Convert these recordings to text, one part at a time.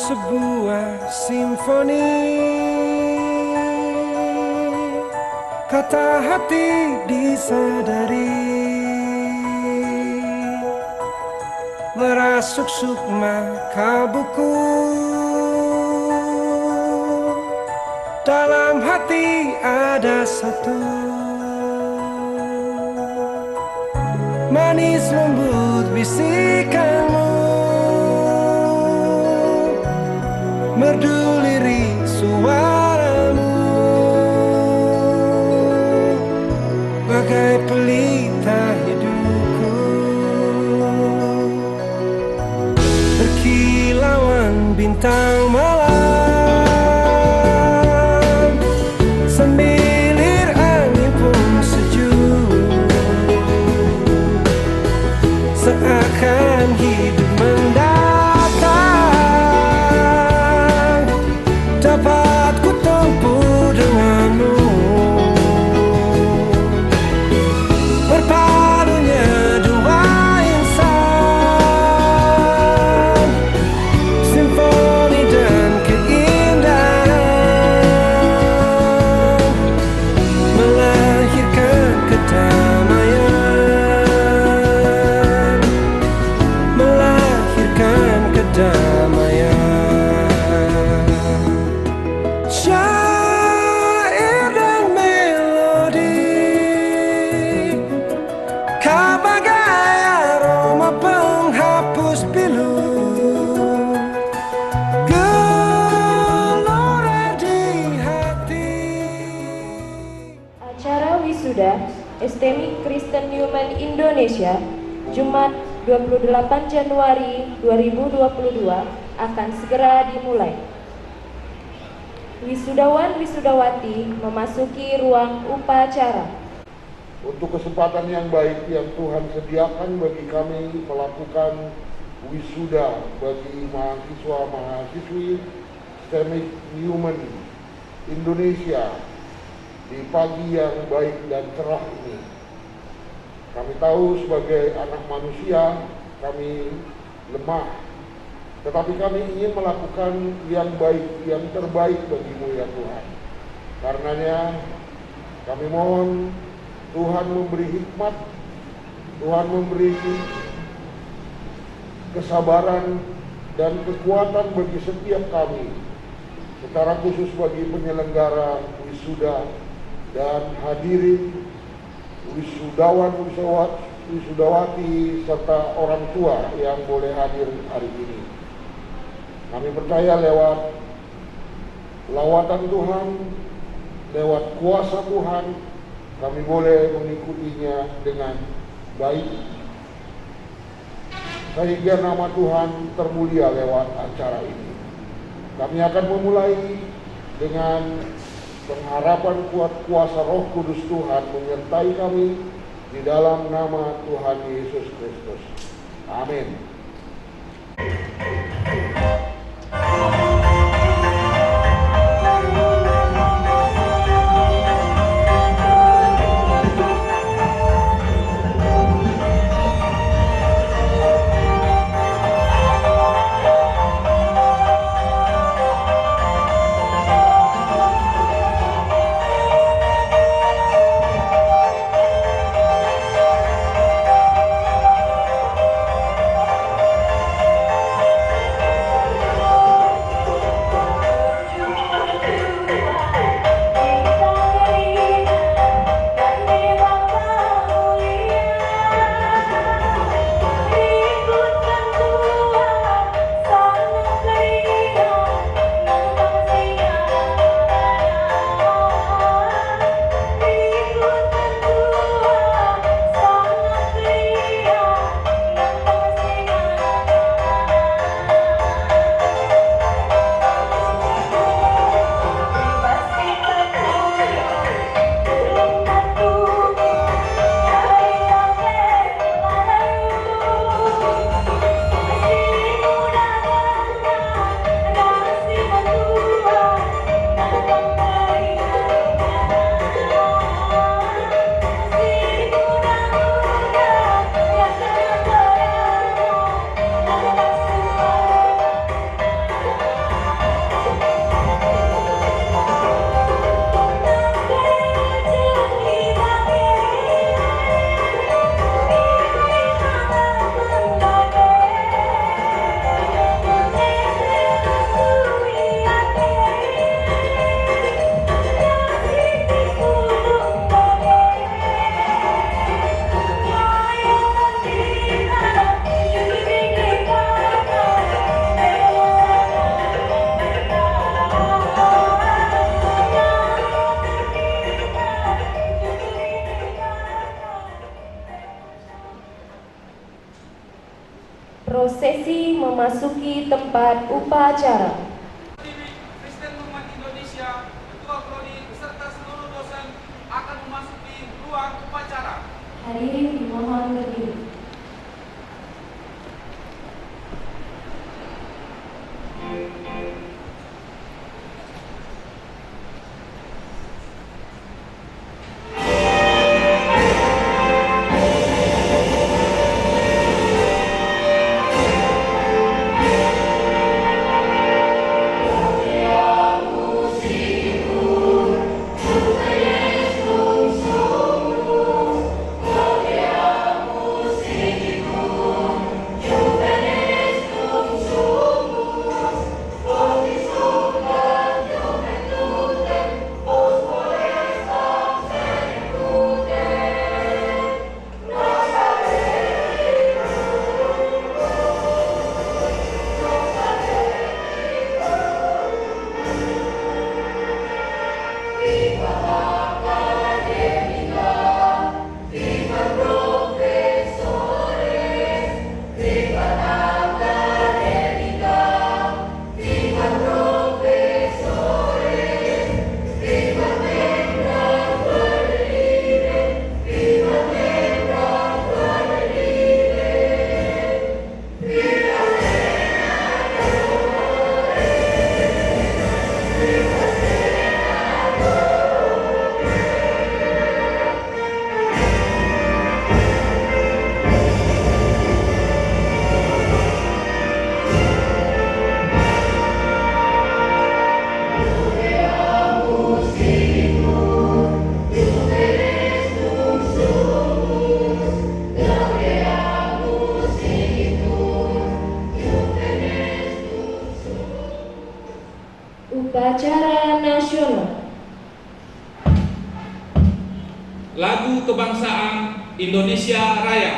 sebuah simfoni, kata hati disadari, merasuk sukma kalbuku. Dalam hati ada satu, manis lembut bisikanmu, merdu lirik suaramu, bagai pelita hidupku, berkilauan bintang malam, semilir angin pun sejuk, seakan hidup mendatang dapat ku tempuh denganmu. Berpadunya dua insan, simfoni dan keindahan, melahirkan kedamaian, melahirkan kedamaian. Syair dan melodi, kau bagai aroma penghapus pilu, gelora di hati. Acara wisuda STMI Kristen Newman Indonesia Jumat 28 Januari 2022 akan segera dimulai. Wisudawan-wisudawati memasuki ruang upacara. Untuk kesempatan yang baik yang Tuhan sediakan bagi kami melakukan wisuda bagi mahasiswa-mahasiswi STMI Newman Indonesia di pagi yang baik dan cerah ini. Kami tahu sebagai anak manusia kami lemah, tetapi kami ingin melakukan yang baik, yang terbaik bagimu ya Tuhan. Karenanya kami mohon Tuhan memberi hikmat, Tuhan memberi kesabaran dan kekuatan bagi setiap kami, secara khusus bagi penyelenggara wisuda dan hadirin wisudawati serta orang tua yang boleh hadir hari ini. Kami percaya lewat lawatan Tuhan, lewat kuasa Tuhan, kami boleh mengikutinya dengan baik, sehingga nama Tuhan termulia lewat acara ini. Kami akan memulai dengan pengharapan kuat kuasa Roh Kudus Tuhan menyertai kami di dalam nama Tuhan Yesus Kristus. Amin. Prosesi memasuki tempat upacara. Kristen Umat Indonesia, Ketua Prodi beserta seluruh dosen akan memasuki ruang upacara. Hadirin dimohon berdiri. Upacara nasional. Lagu kebangsaan Indonesia Raya.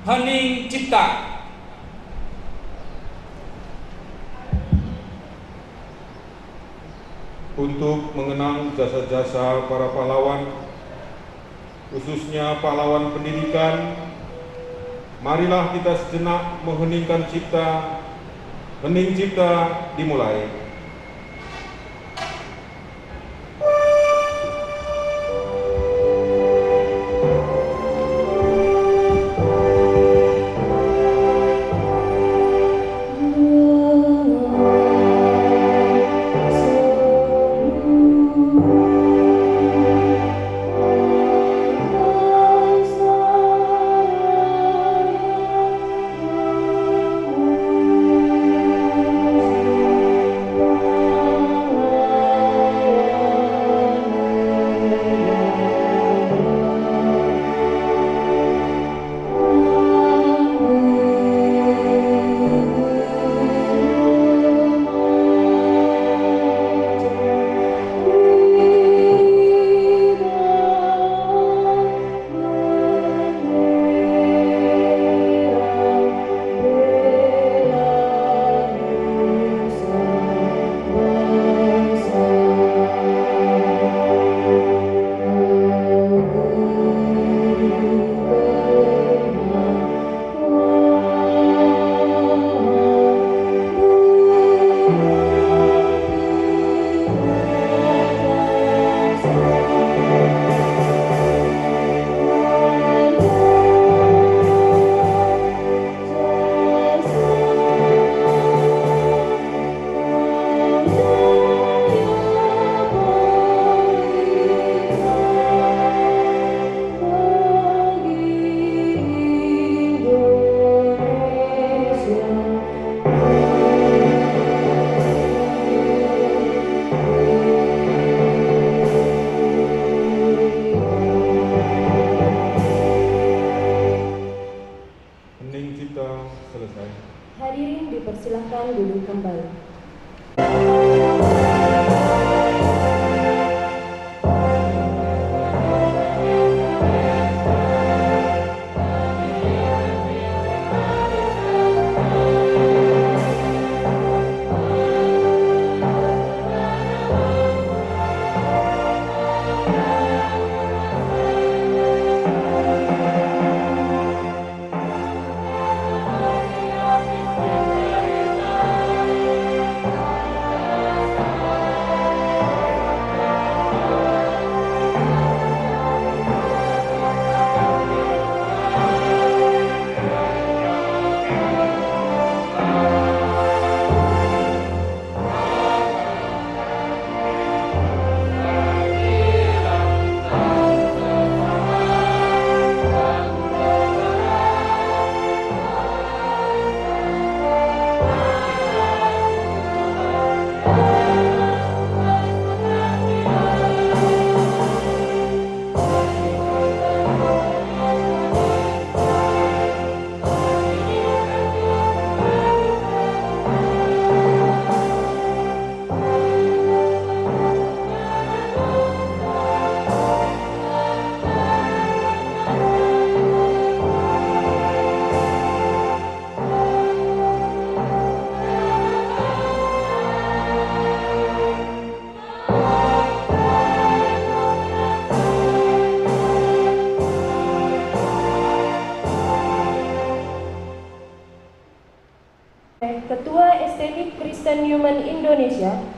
Hening Cipta. Untuk mengenang jasa-jasa para pahlawan, khususnya pahlawan pendidikan, marilah kita sejenak mengheningkan cipta. Hening cipta dimulai.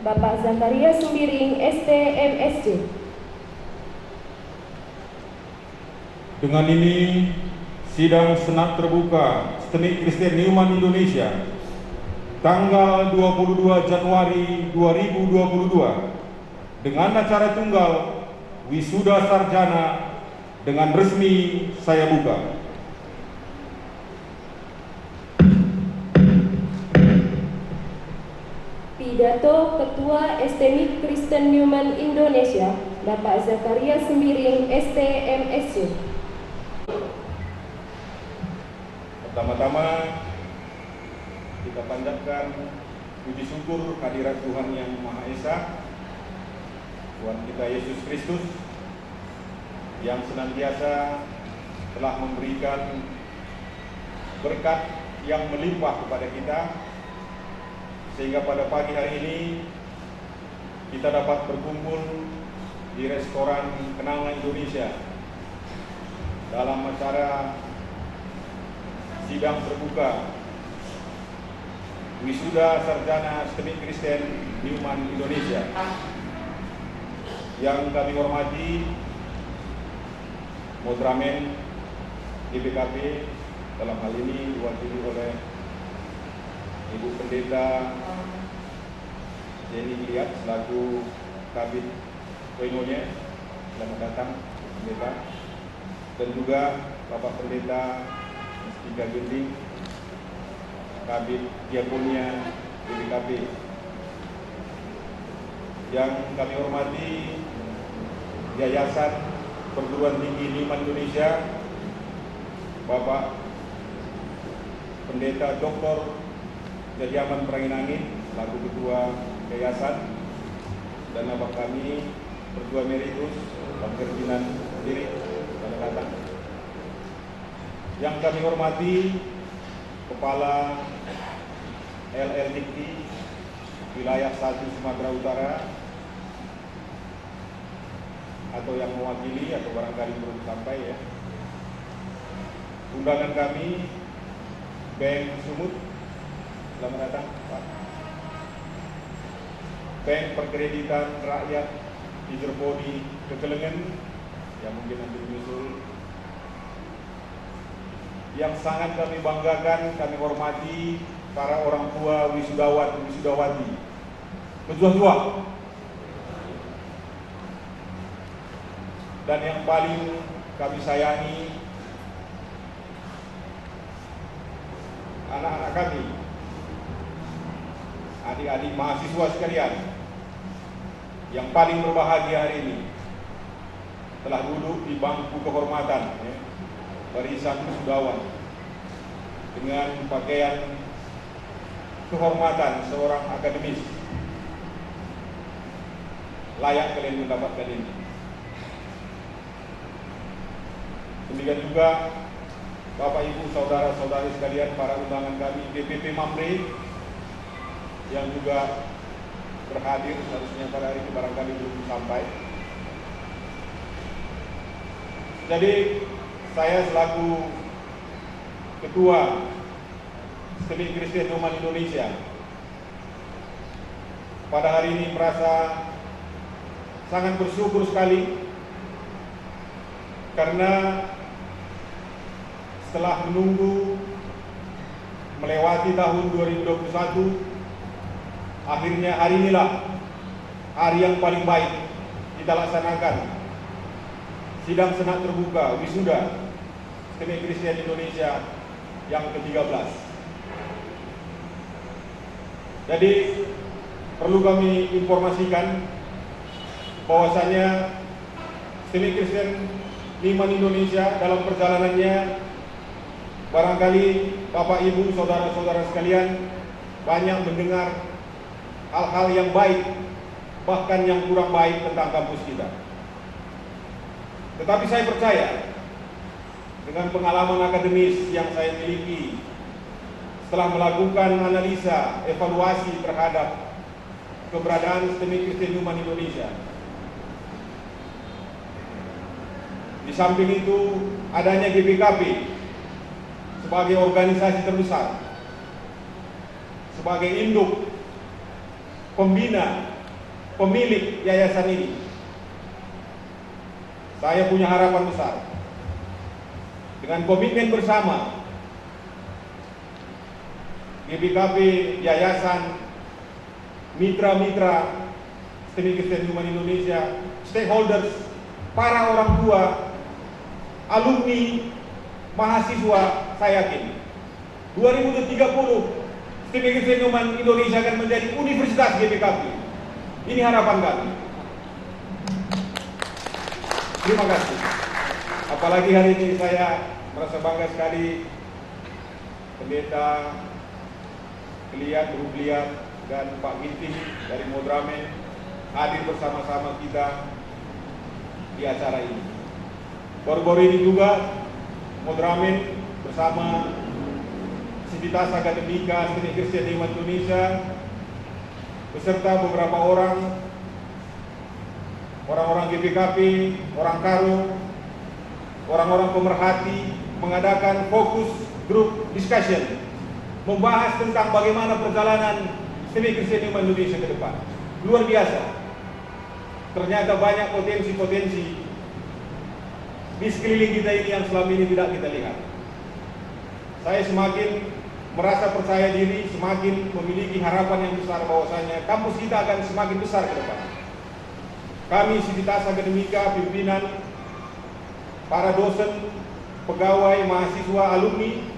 Bapak Zakaria Sembiring, ST, MSc. Dengan ini, sidang Senat Terbuka STMI Kristen Newman Indonesia tanggal 22 Januari 2022 dengan acara tunggal Wisuda Sarjana dengan resmi saya buka. Pidato Ketua STMI Kristen Newman Indonesia, Bapak Zakaria Sembiring, ST, MSc. Pertama-tama kita panjatkan puji syukur kehadirat Tuhan Yang Maha Esa, Tuhan kita Yesus Kristus, yang senantiasa telah memberikan berkat yang melimpah kepada kita, sehingga pada pagi hari ini kita dapat berkumpul di restoran Kenanga Indonesia dalam acara sidang terbuka Wisuda Sarjana STMI Kristen Newman Indonesia. Yang kami hormati Modramen GPKP, dalam hal ini diwakili oleh Ibu Pendeta Jenny Iliat selaku Kabid Koinonia. Selamat datang Pendeta. Dan juga Bapak Pendeta Mustika Gending, Kabid Diakonia GPKP. Yang kami hormati Yayasan Perguruan Tinggi Newman Indonesia, Bapak Pendeta Dr. Jadiaman Pranginangin selaku Ketua Yayasan, dan Bapak kami Pertua Emeritus Pak Ferdinand Sendiri. Selamat datang. Yang kami hormati Kepala LLDIKT Wilayah 1 Sumatera Utara, atau yang mewakili atau barangkali belum sampai ya. Undangan kami Bank Sumut, selamat datang Pak. Bank Perkreditan Rakyat Hidroponi Kekelengen yang mungkin nanti menyusul. Yang sangat kami banggakan, kami hormati para orang tua wisudawan, wisudawati, pejuang-juang. Dan yang paling kami sayangi, anak-anak kami, adik-adik mahasiswa sekalian, yang paling berbahagia hari ini telah duduk di bangku kehormatan ya, barisan wisudawan dengan pakaian kehormatan seorang akademis. Layak kalian mendapatkan ini. Demikian juga Bapak Ibu saudara-saudari sekalian, para undangan kami DPP Mamre yang juga berhadir, seharusnya pada hari ini barangkali belum sampai. Jadi saya selaku Ketua STMI Kristen Newman Indonesia pada hari ini merasa sangat bersyukur sekali karena setelah menunggu melewati tahun 2021, akhirnya hari inilah hari yang paling baik kita laksanakan sidang senat terbuka wisuda STMI Kristen Indonesia yang ke-13. Jadi perlu kami informasikan bahwasanya STMI Kristen Newman Indonesia dalam perjalanannya, barangkali Bapak Ibu saudara-saudara sekalian banyak mendengar hal-hal yang baik, bahkan yang kurang baik tentang kampus kita. Tetapi saya percaya dengan pengalaman akademis yang saya miliki setelah melakukan analisa evaluasi terhadap keberadaan STMI Kristen Newman Indonesia, di samping itu adanya GPKP sebagai organisasi terbesar, sebagai induk pembina pemilik yayasan ini. Saya punya harapan besar. Dengan komitmen bersama GPKP, yayasan, mitra-mitra STMI Kristen Human Indonesia, stakeholders, para orang tua, alumni, mahasiswa, saya yakin 2030 STMI Kristen Human Indonesia akan menjadi Universitas GPKP. Ini harapan kami. Terima kasih. Apalagi hari ini saya merasa bangga sekali Pendeta Kliat, Rubliat, dan Pak Ginting dari Modramen hadir bersama-sama kita di acara ini. Baru-baru ini juga Modramen bersama Sivitas Akademika STMI Kristen Human Indonesia beserta beberapa orang-orang GPKP, orang Karo, orang-orang pemerhati mengadakan fokus group discussion membahas tentang bagaimana perjalanan STMI Kristen Human Indonesia ke depan. Luar biasa. Ternyata banyak potensi-potensi di sekeliling kita ini yang selama ini tidak kita lihat. Saya semakin merasa percaya diri, semakin memiliki harapan yang besar bahwasanya kampus kita akan semakin besar ke depan. Kami Sivitas Akademika, pimpinan, para dosen, pegawai, mahasiswa, alumni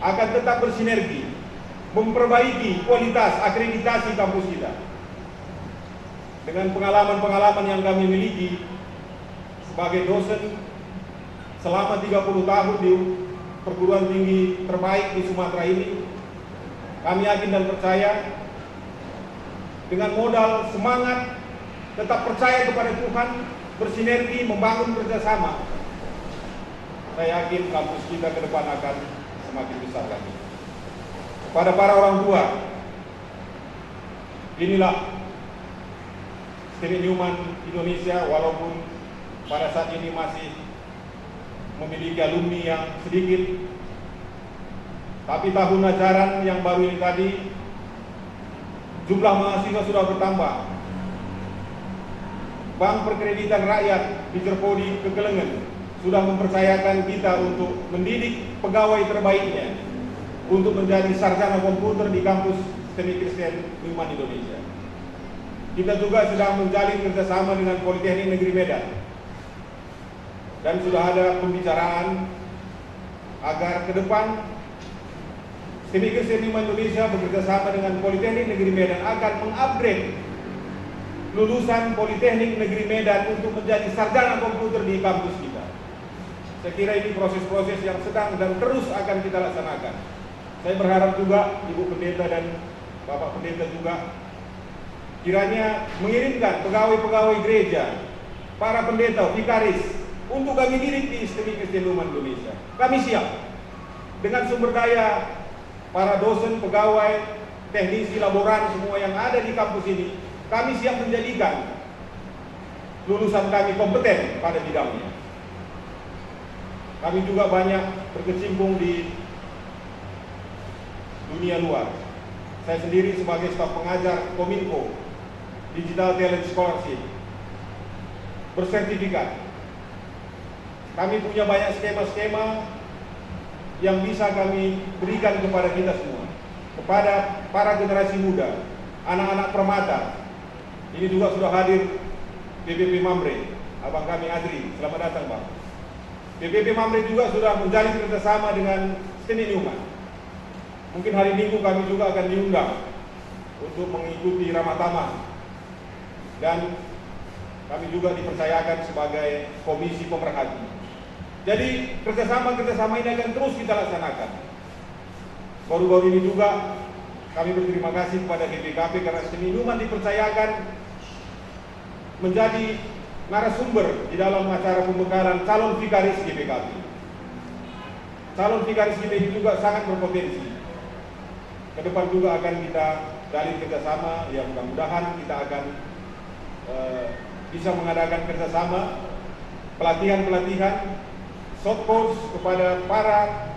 akan tetap bersinergi memperbaiki kualitas akreditasi kampus kita. Dengan pengalaman-pengalaman yang kami miliki sebagai dosen selama 30 tahun di perguruan tinggi terbaik di Sumatera ini, kami yakin dan percaya dengan modal semangat, tetap percaya kepada Tuhan, bersinergi, membangun kerjasama, saya yakin kampus kita ke depan akan semakin besar lagi. Kepada para orang tua, inilah STMI Human Indonesia, walaupun pada saat ini masih memiliki alumni yang sedikit, tapi tahun ajaran yang baru ini tadi jumlah mahasiswa sudah bertambah. Bank Perkreditan Rakyat di Cerpodi Kekelengen sudah mempercayakan kita untuk mendidik pegawai terbaiknya untuk menjadi sarjana komputer di kampus STMI Kristen Human Indonesia. Kita juga sedang menjalin kerjasama dengan Politeknik Negeri Medan, dan sudah ada pembicaraan agar ke depan STMI Kristen Human Indonesia bekerjasama dengan Politeknik Negeri Medan akan mengupgrade lulusan Politeknik Negeri Medan untuk menjadi sarjana komputer di kampus kita. Saya kira ini proses-proses yang sedang dan terus akan kita laksanakan. Saya berharap juga Ibu Pendeta dan Bapak Pendeta juga kiranya mengirimkan pegawai-pegawai gereja, para pendeta, vikaris, untuk kami didik di STMI Kristen Human Indonesia. Kami siap dengan sumber daya para dosen, pegawai, teknisi, laboran, semua yang ada di kampus ini. Kami siap menjadikan lulusan kami kompeten pada bidangnya. Kami juga banyak berkecimpung di dunia luar. Saya sendiri sebagai staf pengajar Kominfo Digital Talent Scholarship bersertifikat. Kami punya banyak skema-skema yang bisa kami berikan kepada kita semua, kepada para generasi muda, anak-anak permata. Ini juga sudah hadir PPP Mamre, abang kami Adri. Selamat datang, Bang. PPP Mamre juga sudah menjalin kerjasama dengan STMI Human. Mungkin hari Minggu kami juga akan diundang untuk mengikuti ramah tamah, dan kami juga dipercayakan sebagai komisi pemerhati. Jadi kerjasama ini akan terus kita laksanakan. Baru-baru ini juga kami berterima kasih kepada GPKP karena STMI Human dipercayakan menjadi narasumber di dalam acara pembekalan calon vikaris GPKP. Calon vikaris kita ini juga sangat berpotensi. Ke depan juga akan kita jalin kerjasama, ya mudah-mudahan kita akan bisa mengadakan kerjasama, pelatihan-pelatihan, short course kepada para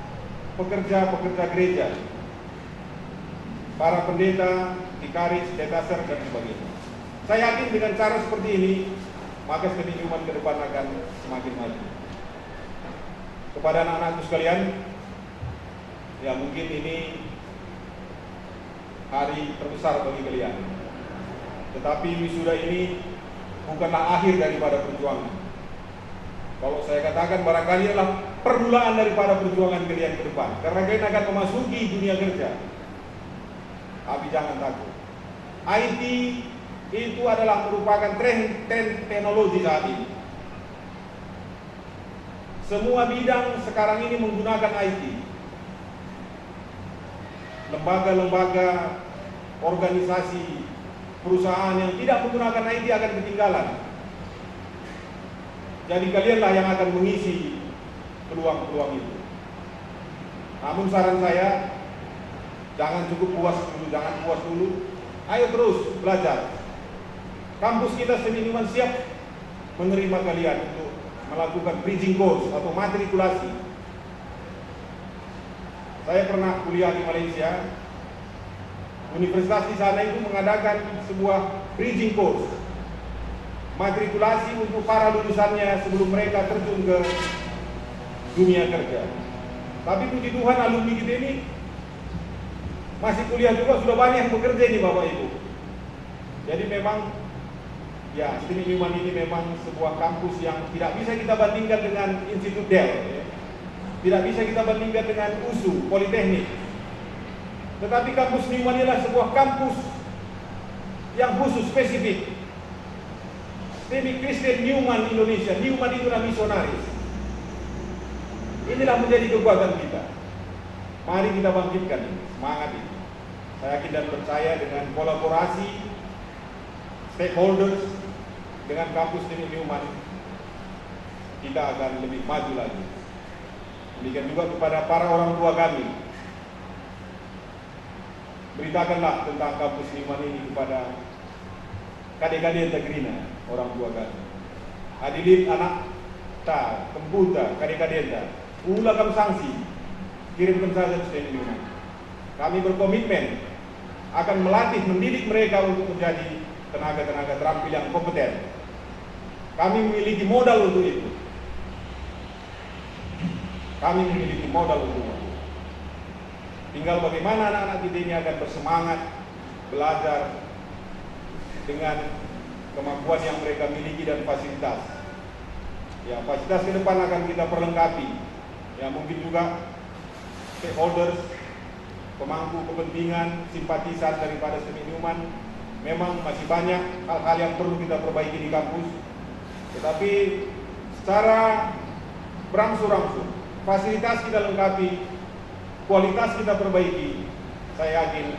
pekerja-pekerja gereja, para pendeta, vikaris, detaser, dan sebagainya. Saya yakin dengan cara seperti ini, maka STMI Newman ke depan akan semakin maju. Kepada anak-anakku sekalian, ya mungkin ini hari terbesar bagi kalian. Tetapi wisuda ini bukanlah akhir daripada perjuangan. Kalau saya katakan barangkali adalah permulaan daripada perjuangan kalian ke depan. Karena kalian akan memasuki dunia kerja. Tapi jangan takut. IT itu adalah merupakan tren teknologi saat ini. Semua bidang sekarang ini menggunakan IT. Lembaga-lembaga, organisasi, perusahaan yang tidak menggunakan IT akan ketinggalan. Jadi kalianlah yang akan mengisi peluang-peluang itu. Namun saran saya, jangan cukup puas dulu, jangan puas dulu. Ayo terus belajar. Kampus kita STMI Newman siap menerima kalian untuk melakukan bridging course atau matrikulasi. Saya pernah kuliah di Malaysia. Universitas di sana itu mengadakan sebuah bridging course, matrikulasi untuk para lulusannya sebelum mereka terjun ke dunia kerja. Tapi puji Tuhan alumni kita ini masih kuliah juga, sudah banyak yang bekerja ini Bapak Ibu. Jadi memang ya STMI Newman ini memang sebuah kampus yang tidak bisa kita bandingkan dengan Institut Dell, ya. Tidak bisa kita bandingkan dengan USU, Politeknik. Tetapi kampus Newman adalah sebuah kampus yang khusus spesifik. STMI Kristen Newman Indonesia, Newman itulah misionaris. Inilah menjadi kekuatan kita. Mari kita bangkitkan ini, semangat ini. Saya yakin dan percaya dengan kolaborasi stakeholders dengan kampus STMI Newman, kita akan lebih maju lagi. Demikian juga kepada para orang tua kami. Beritakanlah tentang kampus Newman ini kepada kadek-kadek Tegrina, orang tua kami. Hadirin anak ta, kemputa, kadek-kadek ta, ulakam sanksi, kirimkan saja ke STMI Newman. Kami berkomitmen akan melatih, mendidik mereka untuk menjadi tenaga-tenaga terampil yang kompeten. Kami memiliki modal untuk itu. Kami memiliki modal untuk itu. Tinggal bagaimana anak-anak kita ini akan bersemangat belajar dengan kemampuan yang mereka miliki dan fasilitas. Ya, fasilitas ke depan akan kita perlengkapi. Ya, mungkin juga stakeholders, pemangku kepentingan, simpatisan daripada STMI Newman, memang masih banyak hal-hal yang perlu kita perbaiki di kampus. Tetapi secara berangsur-angsur, fasilitas kita lengkapi, kualitas kita perbaiki, saya yakin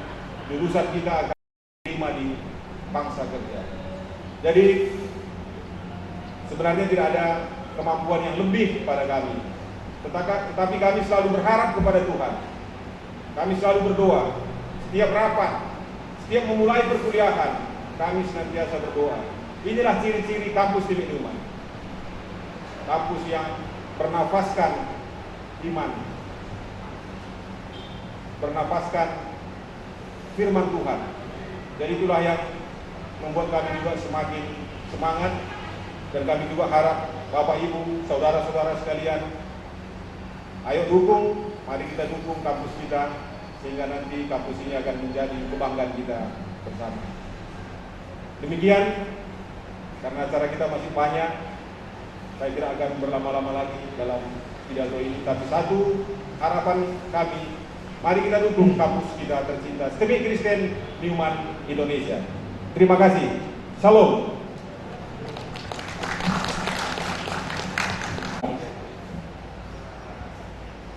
lulusan kita akan diterima di pangsa kerja. Jadi sebenarnya tidak ada kemampuan yang lebih pada kami, tetapi kami selalu berharap kepada Tuhan. Kami selalu berdoa, setiap rapat, setiap memulai perkuliahan, kami senantiasa berdoa. Inilah ciri-ciri kampus STMI Newman, kampus yang bernafaskan iman, bernafaskan firman Tuhan. Jadi itulah yang membuat kami juga semakin semangat. Dan kami juga harap Bapak Ibu, saudara-saudara sekalian, ayo dukung, mari kita dukung kampus kita, sehingga nanti kampus ini akan menjadi kebanggaan kita bersama. Demikian, karena acara kita masih banyak, saya tidak akan berlama-lama lagi dalam pidato ini. Tapi satu harapan kami, mari kita dukung kampus kita tercinta, STMI Kristen Newman Indonesia. Terima kasih. Salam.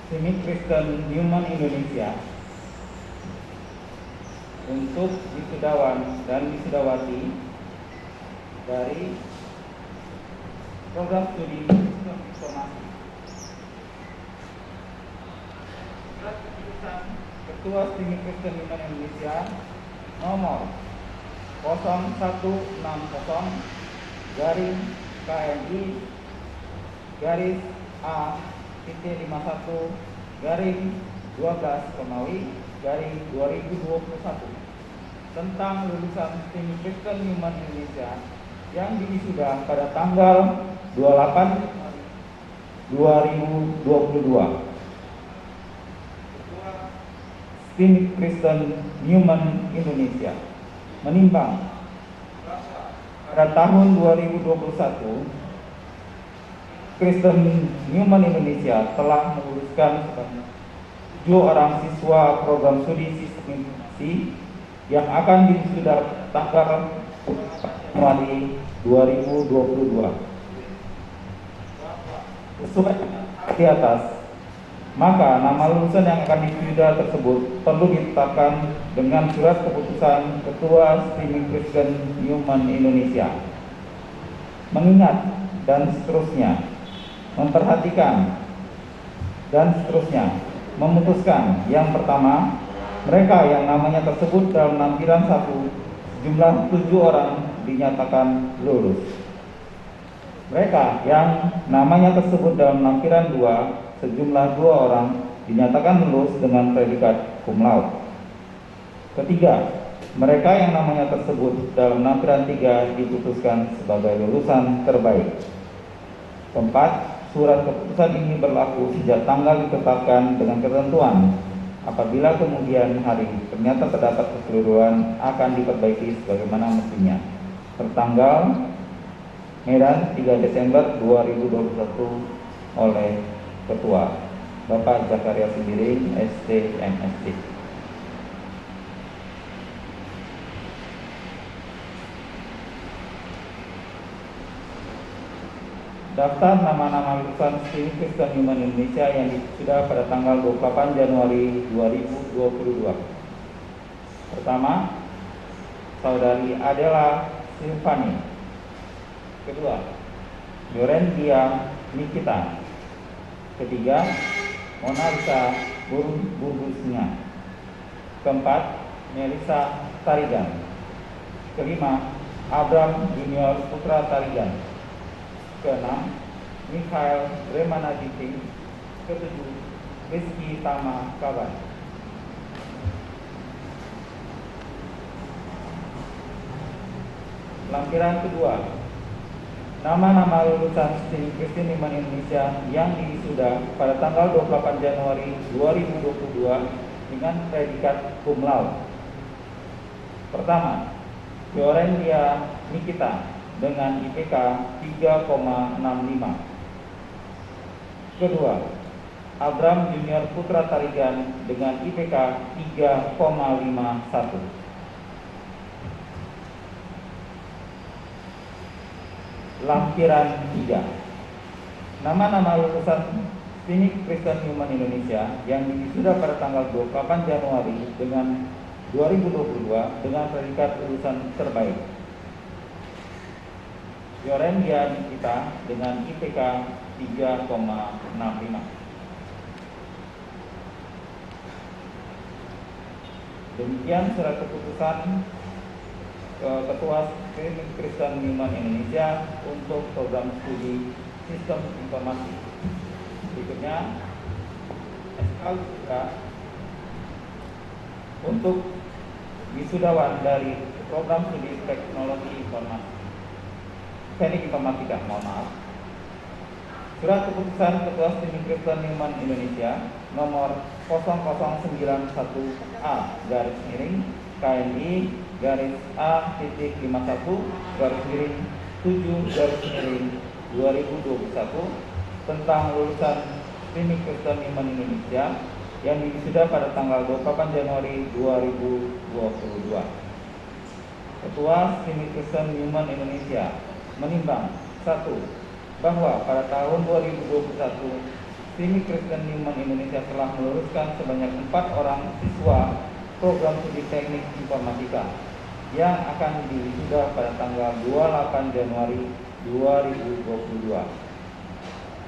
STMI Kristen Newman Indonesia untuk wisudawan dan wisudawati dari program studi Sistem Informasi. Surat keputusan Ketua STMI Kristen Newman Indonesia nomor 0160 KNI A-51 12 2021 tentang lulusan STIM Kristen Human Indonesia yang diwisuda pada tanggal 28 2022. STIM Kristen Human Indonesia menimbang pada tahun 2021 Kristen Human Indonesia telah meluluskan 7 orang siswa program studi sistem informasi yang akan diwisuda tanggal Januari 2022. Sesuai di atas, maka nama lulusan yang akan diwisuda tersebut perlu ditetapkan dengan surat keputusan Ketua STIM Kristen Human Indonesia. Mengingat dan seterusnya, memperhatikan dan seterusnya, memutuskan. Yang pertama, mereka yang namanya tersebut dalam lampiran 1 jumlah 7 orang dinyatakan lulus. Mereka yang namanya tersebut dalam lampiran 2 sejumlah 2 orang dinyatakan lulus dengan predikat cum laude. Ketiga, mereka yang namanya tersebut dalam lampiran 3 diputuskan sebagai lulusan terbaik. Keempat, surat keputusan ini berlaku sejak tanggal ditetapkan dengan ketentuan. Apabila kemudian hari ternyata terdapat kekeliruan, akan diperbaiki sebagaimana mestinya. Tertanggal Medan 3 Desember 2021 oleh Ketua Bapak Zakaria Sembiring, ST MSc. Daftar nama-nama lulusan STIM Kristen Human Indonesia yang sudah pada tanggal 28 Januari 2022. Pertama, Saudari Adela Silvani. Kedua, Yorendia Nikita. Ketiga, Mona Lisa Burgusnya. Keempat, Melisa Tarigan. Kelima, Abram Junior Putra Tarigan. Keenam, Mikhail Remanaditing. Ketujuh, Rizky Tama Kaban. Lampiran kedua, nama-nama lulusan STIM Kristen Human Indonesia yang diwisuda pada tanggal 28 Januari 2022 dengan predikat cum laude. Pertama, Yorendia Nikita dengan IPK 3,65. Kedua, Abram Junior Putra Tarigan dengan IPK 3,51. Lampiran 3, nama-nama lulusan STIM Kristen Human Indonesia yang diwisuda pada tanggal 28 Januari dengan 2022 dengan predikat lulusan terbaik. Yorendia Nikita dengan IPK 3,65. Demikian surat keputusan Ketua STIM Kristen Human Indonesia untuk program studi sistem informasi. Berikutnya, SK untuk wisudawan dari program studi teknologi informasi, teknik informatika, mohon maaf. Surat keputusan Ketua STIM Kristen Human Indonesia nomor 0091A garis miring KNI garis A.51 garis miring 7 garis miring 2021 tentang lulusan STIM Kristen Human Indonesia yang diwisuda pada tanggal 28 Januari 2022. Ketua STIM Kristen Human Indonesia menimbang 1. Bahwa pada tahun 2021 STIM Kristen Human Indonesia telah meluluskan sebanyak 4 orang siswa program studi teknik informatika yang akan diwisuda pada tanggal 28 Januari 2022.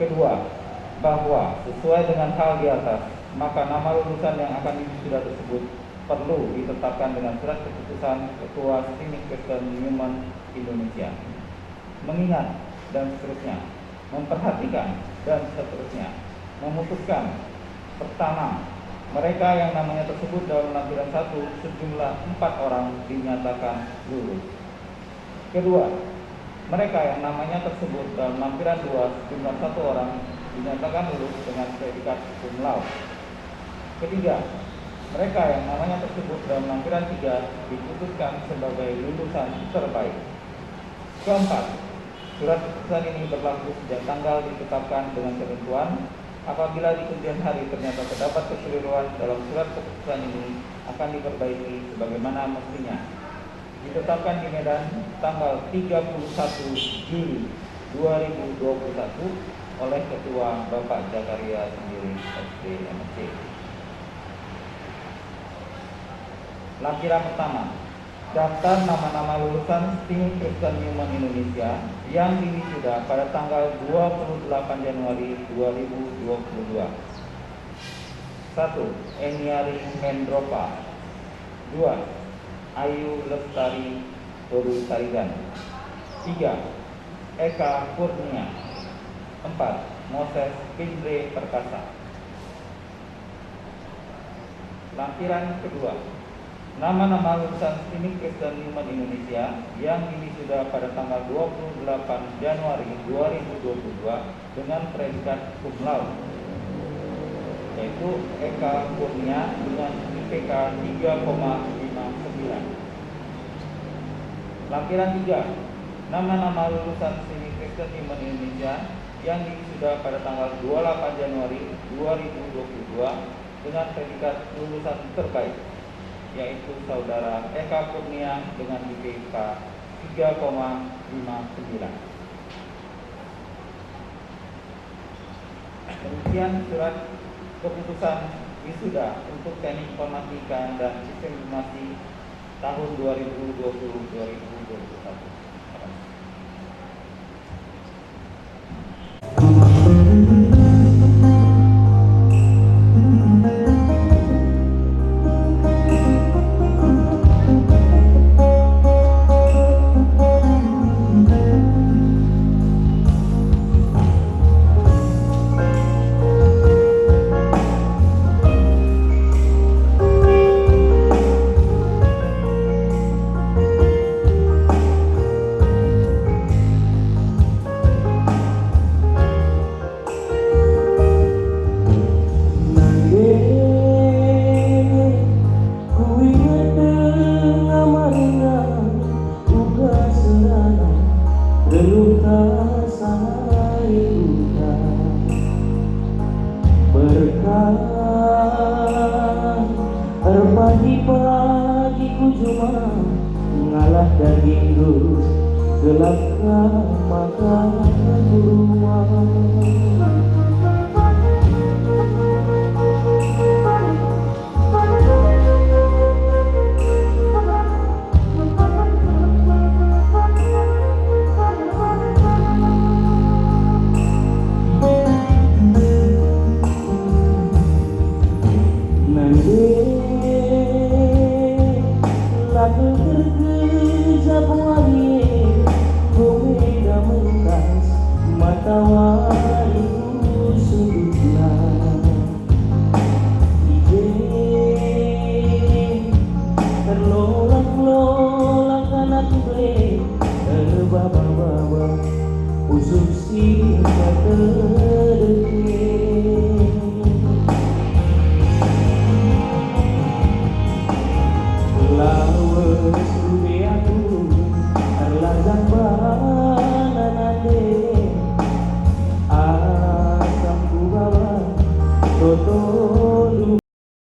Kedua, bahwa sesuai dengan hal di atas, maka nama lulusan yang akan diwisuda tersebut perlu ditetapkan dengan surat keputusan Ketua STIM Kristen Human Indonesia. Mengingat dan seterusnya, memperhatikan dan seterusnya, memutuskan. Pertama, Mereka yang namanya tersebut dalam lampiran 1 sejumlah 4 orang dinyatakan lulus. Kedua, mereka yang namanya tersebut dalam lampiran 2 sejumlah 1 orang dinyatakan lulus dengan predikat cum laude. Ketiga, mereka yang namanya tersebut dalam lampiran 3 diputuskan sebagai lulusan terbaik. Keempat, surat keputusan ini berlaku sejak tanggal ditetapkan dengan ketentuan. Apabila di kemudian hari ternyata terdapat kekeliruan dalam surat keputusan ini, akan diperbaiki sebagaimana mestinya. Ditetapkan di Medan tanggal 31 Juli 2021 oleh Ketua Bapak Zakaria Sembiring SDMC. Lampiran pertama, daftar nama-nama lulusan STIM Kristen Newman Indonesia yang diwisuda pada tanggal 28 Januari 2022. 1. Eniari Mendropa. 2. Ayu Lestari Toru Tarigan. 3. Eka Kurnia. 4. Moses Pindre Perkasa. Lampiran kedua, nama-nama lulusan STIM Kristen Newman Indonesia yang diwisuda pada tanggal 28 Januari 2022 dengan predikat cum laude, yaitu Eka Kurnia dengan IPK 3,59. Lampiran 3, nama-nama lulusan STIM Kristen Newman Indonesia yang diwisuda pada tanggal 28 Januari 2022 dengan predikat lulusan terbaik, yaitu Saudara Eka Kurnia dengan IPK 3,59. Demikian surat keputusan wisuda untuk Teknik Informatika dan Sistem Informasi tahun 2020-2021. Pagi-pagiku cuma ngalah daging dus, gelapkah makan rumah. Usus si